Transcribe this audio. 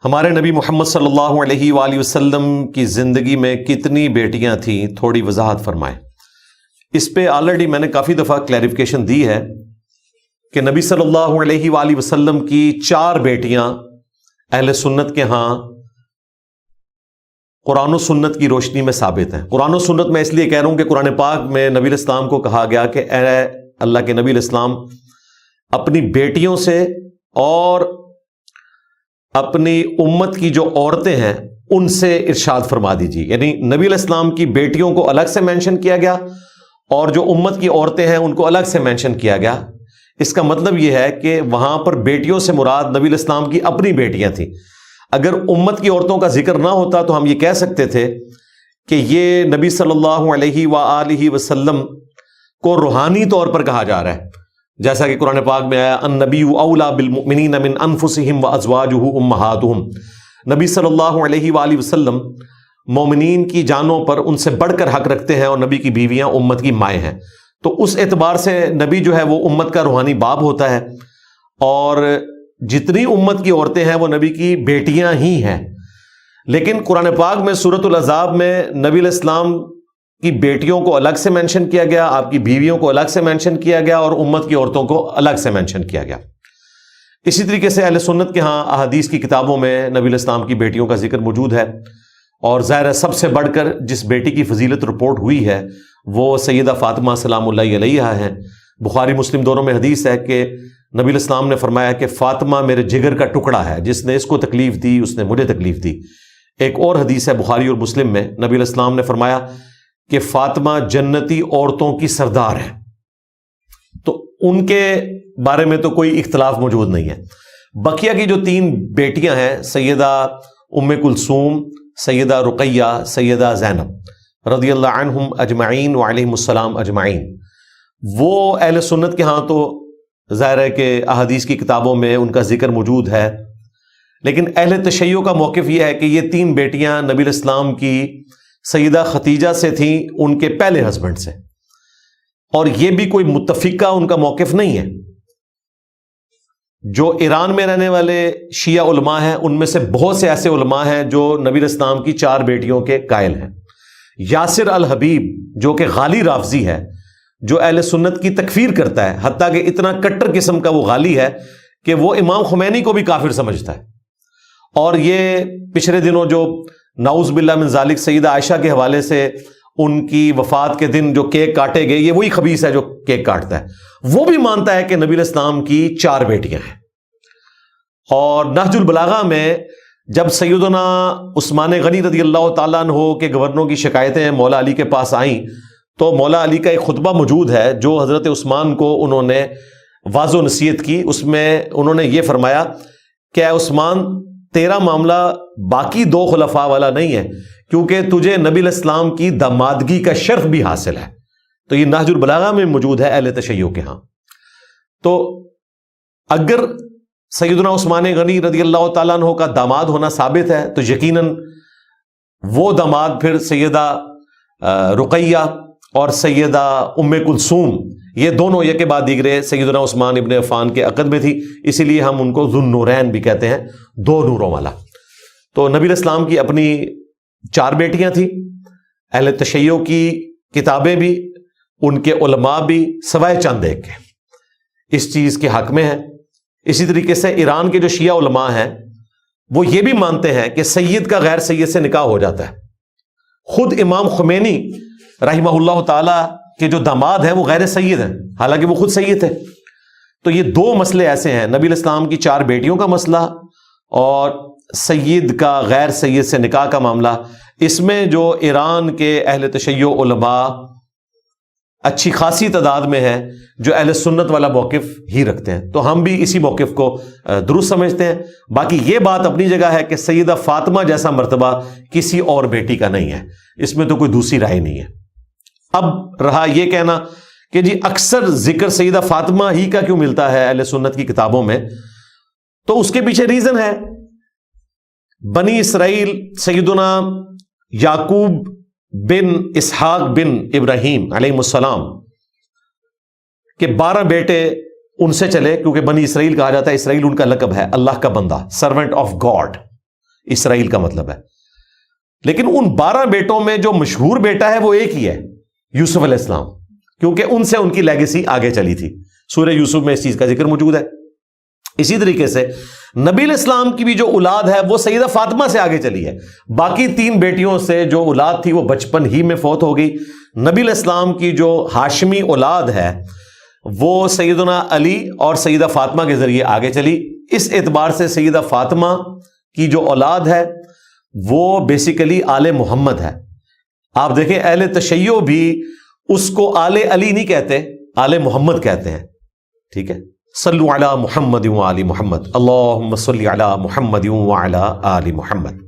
ہمارے نبی محمد صلی اللہ علیہ وآلہ وسلم کی زندگی میں کتنی بیٹیاں تھیں، تھوڑی وضاحت فرمائیں۔ اس پہ آلریڈی میں نے کافی دفعہ کلیریفیکیشن دی ہے کہ نبی صلی اللہ علیہ وآلہ وسلم کی 4 بیٹیاں اہل سنت کے ہاں قرآن و سنت کی روشنی میں ثابت ہیں۔ قرآن و سنت میں اس لیے کہہ رہا ہوں کہ قرآن پاک میں نبی علیہ السلام کو کہا گیا کہ اے اللہ کے نبی علیہ السلام اپنی بیٹیوں سے اور اپنی امت کی جو عورتیں ہیں ان سے ارشاد فرما دیجیے، یعنی نبی علیہ السلام کی بیٹیوں کو الگ سے مینشن کیا گیا اور جو امت کی عورتیں ہیں ان کو الگ سے مینشن کیا گیا۔ اس کا مطلب یہ ہے کہ وہاں پر بیٹیوں سے مراد نبی علیہ السلام کی اپنی بیٹیاں تھیں۔ اگر امت کی عورتوں کا ذکر نہ ہوتا تو ہم یہ کہہ سکتے تھے کہ یہ نبی صلی اللہ علیہ وآلہ وسلم کو روحانی طور پر کہا جا رہا ہے، جیسا کہ قرآن پاک میں آیا النبی اولیٰ بالمؤمنین من انفسہم وازواجہ امہاتہم، نبی صلی اللہ علیہ وآلہ وسلم مومنین کی جانوں پر ان سے بڑھ کر حق رکھتے ہیں اور نبی کی بیویاں امت کی مائیں ہیں۔ تو اس اعتبار سے نبی جو ہے وہ امت کا روحانی باپ ہوتا ہے، اور جتنی امت کی عورتیں ہیں وہ نبی کی بیٹیاں ہی ہیں۔ لیکن قرآن پاک میں سورۃ الاحزاب میں نبی علیہ السلام کی بیٹیوں کو الگ سے مینشن کیا گیا، آپ کی بیویوں کو الگ سے مینشن کیا گیا اور امت کی عورتوں کو الگ سے مینشن کیا گیا۔ اسی طریقے سے اہل سنت کے ہاں احادیث کی کتابوں میں نبی علیہ السلام کی بیٹیوں کا ذکر موجود ہے، اور ظاہر ہے سب سے بڑھ کر جس بیٹی کی فضیلت رپورٹ ہوئی ہے وہ سیدہ فاطمہ سلام اللہ علیہا ہیں۔ بخاری مسلم دونوں میں حدیث ہے کہ نبی علیہ السلام نے فرمایا کہ فاطمہ میرے جگر کا ٹکڑا ہے، جس نے اس کو تکلیف دی اس نے مجھے تکلیف دی۔ ایک اور حدیث ہے بخاری اور مسلم میں، نبی علیہ السلام نے فرمایا کہ فاطمہ جنتی عورتوں کی سردار ہے۔ تو ان کے بارے میں تو کوئی اختلاف موجود نہیں ہے۔ بقیہ کی جو 3 بیٹیاں ہیں، سیدہ ام کلثوم، سیدہ رقیہ، سیدہ زینب رضی اللہ عنہم اجمعین وعلیہم السلام اجمعین، وہ اہل سنت کے ہاں تو ظاہر ہے کہ احادیث کی کتابوں میں ان کا ذکر موجود ہے، لیکن اہل تشیع کا موقف یہ ہے کہ یہ 3 بیٹیاں نبی علیہ السلام کی سیدہ ختیجہ سے تھیں، ان کے پہلے ہسبینڈ سے، اور یہ بھی کوئی متفقہ ان کا موقف نہیں ہے۔ جو ایران میں رہنے والے شیعہ علماء ہیں ان میں سے بہت سے ایسے علماء ہیں جو نبی علیہ السلام کی 4 بیٹیوں کے قائل ہیں۔ یاسر الحبیب جو کہ غالی رافضی ہے، جو اہل سنت کی تکفیر کرتا ہے، حتیٰ کہ اتنا کٹر قسم کا وہ غالی ہے کہ وہ امام خمینی کو بھی کافر سمجھتا ہے، اور یہ پچھلے دنوں جو نعوذ باللہ من ذالک سیدہ عائشہ کے حوالے سے ان کی وفات کے دن جو کیک کاٹے گئے، یہ وہی خبیث ہے جو کیک کاٹتا ہے، وہ بھی مانتا ہے کہ نبی علیہ السلام کی 4 بیٹیاں ہیں۔ اور نہج البلاغہ میں جب سیدنا عثمان غنی رضی اللہ تعالیٰ عنہ کے گورنروں کی شکایتیں مولا علی کے پاس آئیں تو مولا علی کا ایک خطبہ موجود ہے جو حضرت عثمان کو انہوں نے واضح و نصیحت کی، اس میں انہوں نے یہ فرمایا کہ اے عثمان، تیرا معاملہ باقی 2 خلفاء والا نہیں ہے، کیونکہ تجھے نبی علیہ السلام کی دامادگی کا شرف بھی حاصل ہے۔ تو یہ نہج البلاغہ میں موجود ہے اہل تشیع کے ہاں۔ تو اگر سیدنا عثمان غنی رضی اللہ تعالیٰ عنہ کا داماد ہونا ثابت ہے تو یقیناً وہ داماد پھر سیدہ رقیہ اور سیدہ ام کلثوم، یہ دونوں یک بعد دیگرے سیدنا عثمان ابن عفان کے عقد میں تھی، اسی لیے ہم ان کو ذو النورین بھی کہتے ہیں، 2 نوروں والا۔ تو نبی علیہ السلام کی اپنی 4 بیٹیاں تھیں، اہل تشیع کی کتابیں بھی، ان کے علماء بھی سوائے چند ایک کے اس چیز کے حق میں ہیں۔ اسی طریقے سے ایران کے جو شیعہ علماء ہیں وہ یہ بھی مانتے ہیں کہ سید کا غیر سید سے نکاح ہو جاتا ہے۔ خود امام خمینی رحمہ اللہ تعالی کے جو داماد ہیں وہ غیر سید ہیں، حالانکہ وہ خود سید تھے۔ تو یہ 2 مسئلے ایسے ہیں، نبی علیہ السلام کی 4 بیٹیوں کا مسئلہ اور سید کا غیر سید سے نکاح کا معاملہ۔ اس میں جو ایران کے اہل تشیع علماء اچھی خاصی تعداد میں ہے جو اہل سنت والا موقف ہی رکھتے ہیں، تو ہم بھی اسی موقف کو درست سمجھتے ہیں۔ باقی یہ بات اپنی جگہ ہے کہ سیدہ فاطمہ جیسا مرتبہ کسی اور بیٹی کا نہیں ہے، اس میں تو کوئی دوسری رائے نہیں ہے۔ اب رہا یہ کہنا کہ جی اکثر ذکر سیدہ فاطمہ ہی کا کیوں ملتا ہے اہل سنت کی کتابوں میں، تو اس کے پیچھے ریزن ہے، بنی اسرائیل سیدنا یعقوب بن اسحاق بن ابراہیم علیہ السلام کے 12 بیٹے ان سے چلے، کیونکہ بنی اسرائیل کہا جاتا ہے، اسرائیل ان کا لقب ہے، اللہ کا بندہ، سرونٹ آف گاڈ۔ اسرائیل کا مطلب ہے. لیکن ان 12 بیٹوں میں جو مشہور بیٹا ہے وہ ایک ہی ہے, یوسف علیہ السلام, کیونکہ ان سے ان کی لیگیسی آگے چلی تھی. سورہ یوسف میں اس چیز کا ذکر موجود ہے. اسی طریقے سے نبی علیہ السلام کی بھی جو اولاد ہے وہ سیدہ فاطمہ سے آگے چلی ہے. باقی 3 بیٹیوں سے جو اولاد تھی وہ بچپن ہی میں فوت ہو گئی. نبی علیہ السلام کی جو ہاشمی اولاد ہے وہ سیدنا علی اور سیدہ فاطمہ کے ذریعے آگے چلی. اس اعتبار سے سیدہ فاطمہ کی جو اولاد ہے وہ بیسیکلی آل محمد ہے. آپ دیکھیں اہل تشیع بھی اس کو آل علی نہیں کہتے, آل محمد کہتے ہیں. ٹھیک ہے, صلو علی محمد و آل محمد, اللہم صلی علی محمد و علی آل محمد.